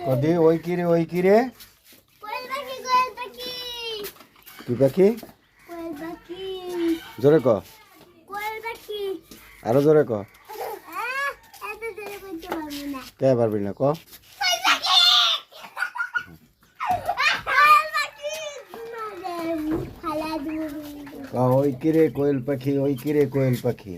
কদি ওই কি রে ওই কি রে কি পাখি জোরে ক আরো জোরে ক কে পারবি না ক ওই কি রে কোয়েল পাখি ওই কি রে কোয়েল পাখি